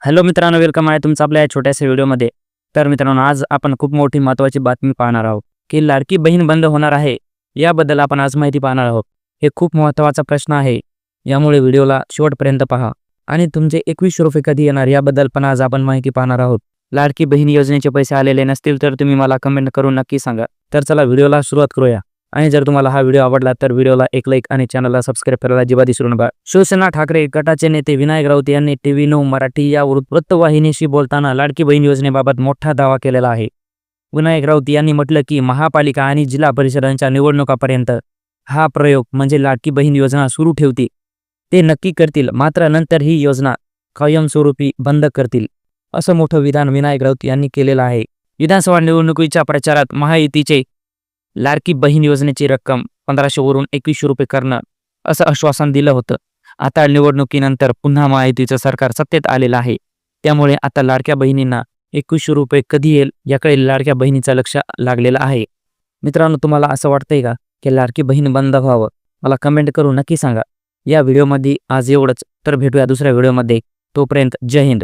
Hello मित्रांनो, welcome आहे तुमचं आपल्या या छोट्याशा व्हिडिओमध्ये. तर मित्रांनो, आज आपण खूप मोठी महत्त्वाची बातमी पाहणार आहोत की लाडकी बहीण बंद होणार आहे. याबद्दल आपण आज माहिती पाहणार आहोत. हे खूप महत्त्वाचा प्रश्न आहे. यामुळे व्हिडिओला शेवटपर्यंत पहा आणि तुमचे 21 रुपये कधी येणार याबद्दल पण आज आपण माहिती पाहणार आहोत. लाडकी बहीण योजनेचे पैसे आलेले नसतील तर तुम्ही मला कमेंट करून नक्की सांगा. तर चला व्हिडिओला सुरुवात करूया. आणि जर तुम्हाला हा व्हिडिओ आवडला तर व्हिडिओला एक लाईक आणि चॅनलला सबस्क्राईब करायला अजिबात विसरू नका. शिवसेना ठाकरे गटाचे नेते विनायक राऊत यांनी TV9 मराठी या वृत्तवाहिनीशी बोलताना लाडकी बहीण योजनेबाबत मोठा दावा केलेला आहे. विनायक राऊत यांनी म्हटलं की महापालिका आणि जिल्हा परिषदांच्या निवडणुकापर्यंत हा प्रयोग म्हणजे लाडकी बहीण योजना सुरू ठेवतील. ते नक्की करतील, मात्र नंतर ही योजना कायमस्वरूपी बंद करतील, असं मोठं विधान विनायक राऊत यांनी केलेलं आहे. विधानसभा निवडणुकीच्या प्रचारात महायुतीचे लाडकी बहीण योजनेची रक्कम 1500 वरून 2100 रुपये करणं असं आश्वासन दिलं होतं. आता निवडणुकीनंतर पुन्हा महायुतीचं सरकार सत्तेत आलेलं आहे. त्यामुळे आता लाडक्या बहिणींना 2100 रुपये कधी येईल याकडे लाडक्या बहिणीचं लक्ष लागलेलं आहे. मित्रांनो, तुम्हाला असं वाटतंय का की लाडकी बहीण बंद व्हावं? मला कमेंट करून नक्की सांगा. या व्हिडिओमध्ये आज एवढंच. तर भेटूया दुसऱ्या व्हिडिओमध्ये. तोपर्यंत जय हिंद.